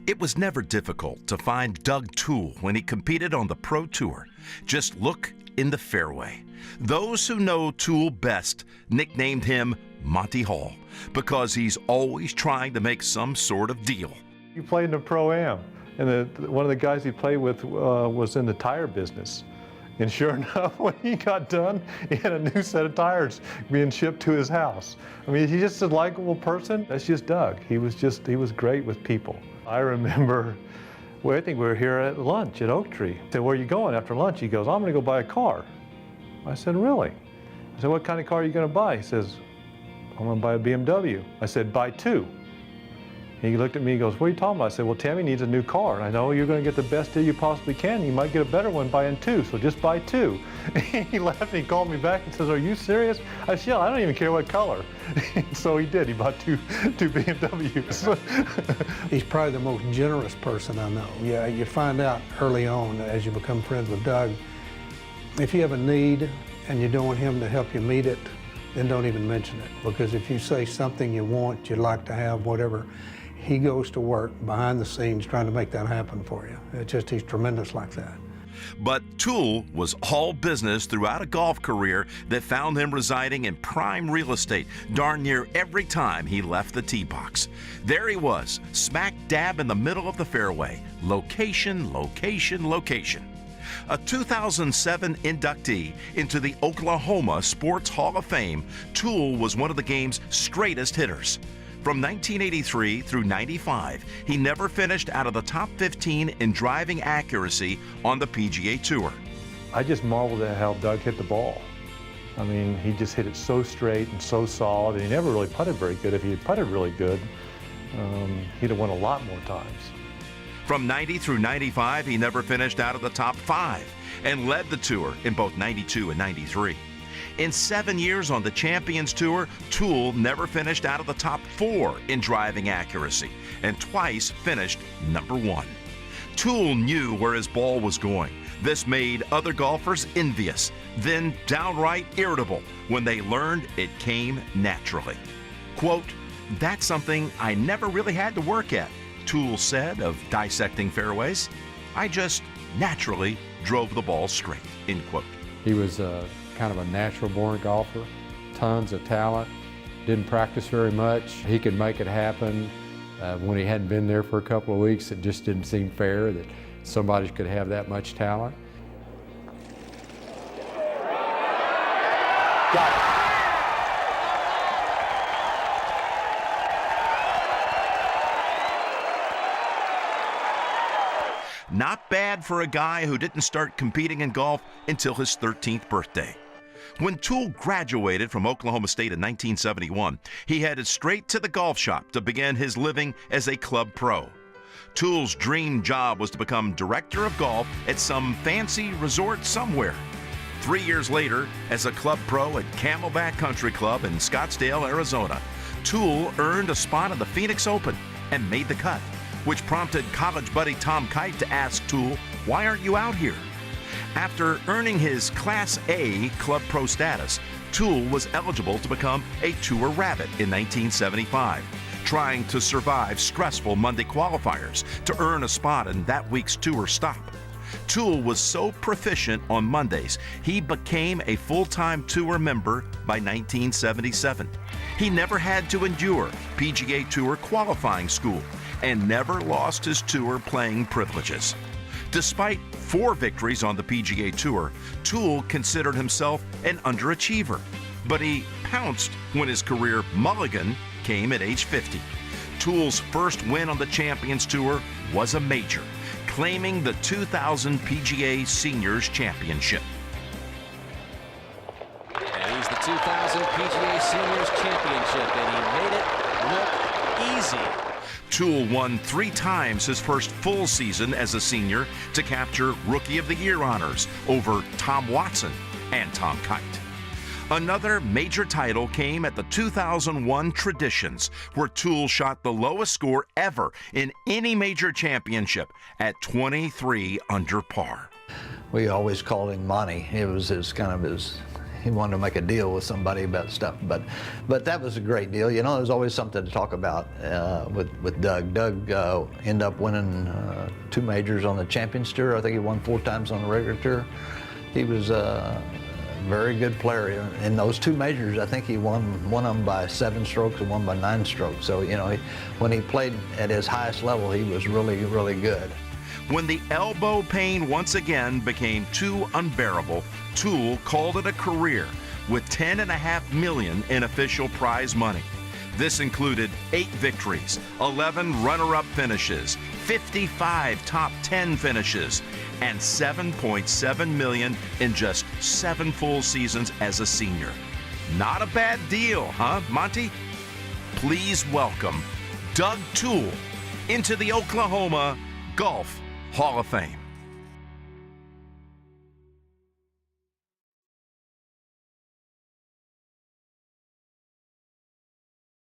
It was never difficult to find Doug Tewell when he competed on the Pro Tour. Just look in the fairway. Those who know Tewell best nicknamed him Monty Hall because he's always trying to make some sort of deal. He played in the Pro-Am, and one of the guys he played with was in the tire business. And sure enough, when he got done, he had a new set of tires being shipped to his house. I mean, he's just a likable person. That's just Doug. He was great with people. I remember, well, I think we were here at lunch at Oak Tree. I said, where are you going after lunch? He goes, I'm gonna go buy a car. I said, really? I said, what kind of car are you gonna buy? He says, I'm gonna buy a BMW. I said, buy two. He looked at me and goes, what are you talking about? I said, well, Tammy needs a new car. And I know you're going to get the best deal you possibly can. You might get a better one buying two, so just buy two. He laughed and he called me back and says, are you serious? I said, yeah, I don't even care what color. So he did. He bought two BMWs. He's probably the most generous person I know. Yeah, you find out early on as you become friends with Doug, if you have a need and you don't want him to help you meet it, then don't even mention it. Because if you say something you want, you'd like to have, whatever, he goes to work behind the scenes trying to make that happen for you. It's just, he's tremendous like that. But Tewell was all business throughout a golf career that found him residing in prime real estate darn near every time he left the tee box. There he was, smack dab in the middle of the fairway. Location, location, location. A 2007 inductee into the Oklahoma Sports Hall of Fame, Tewell was one of the game's straightest hitters. From 1983 through 95, he never finished out of the top 15 in driving accuracy on the PGA Tour. I just marveled at how Doug hit the ball. I mean, he just hit it so straight and so solid, and he never really putted very good. If he had putted really good, he'd have won a lot more times. From 90 through 95, he never finished out of the top 5 and led the tour in both 92 and 93. In 7 years on the Champions Tour, Tewell never finished out of the top 4 in driving accuracy and twice finished number 1. Tewell knew where his ball was going. This made other golfers envious, then downright irritable when they learned it came naturally. Quote, that's something I never really had to work at, Tewell said of dissecting fairways. I just naturally drove the ball straight, end quote. He was kind of a natural-born golfer, tons of talent, didn't practice very much. He could make it happen. When he hadn't been there for a couple of weeks, it just didn't seem fair that somebody could have that much talent. Got it. Not bad for a guy who didn't start competing in golf until his 13th birthday. When Tewell graduated from Oklahoma State in 1971, he headed straight to the golf shop to begin his living as a club pro. Tewell's dream job was to become director of golf at some fancy resort somewhere. 3 years later, as a club pro at Camelback Country Club in Scottsdale, Arizona, Tewell earned a spot in the Phoenix Open and made the cut, which prompted college buddy Tom Kite to ask Tewell, why aren't you out here? After earning his Class A Club Pro status, Tewell was eligible to become a Tour Rabbit in 1975, trying to survive stressful Monday qualifiers to earn a spot in that week's tour stop. Tewell was so proficient on Mondays, he became a full-time tour member by 1977. He never had to endure PGA Tour qualifying school and never lost his tour playing privileges. Despite 4 victories on the PGA Tour, Tewell considered himself an underachiever, but he pounced when his career mulligan came at age 50. Tewell's first win on the Champions Tour was a major, claiming the 2000 PGA Seniors Championship. And he's the 2000 PGA Seniors Championship, and he made it look easy. Tewell won 3 times his first full season as a senior to capture Rookie of the Year honors over Tom Watson and Tom Kite. Another major title came at the 2001 Traditions, where Tewell shot the lowest score ever in any major championship at 23 under par. We always called him Monty. It was his he wanted to make a deal with somebody about stuff. But that was a great deal. You know, there's always something to talk about with Doug. Doug ended up winning 2 majors on the Champions Tour. I think he won 4 times on the regular tour. He was a very good player. In those 2 majors, I think he won one of them by 7 strokes and one by 9 strokes. So, you know, when he played at his highest level, he was really, really good. When the elbow pain once again became too unbearable, Tewell called it a career with $10.5 million in official prize money. This included 8 victories, 11 runner-up finishes, 55 top 10 finishes, and $7.7 million in just 7 full seasons as a senior. Not a bad deal, huh, Monty? Please welcome Doug Tewell into the Oklahoma Golf Hall of Fame.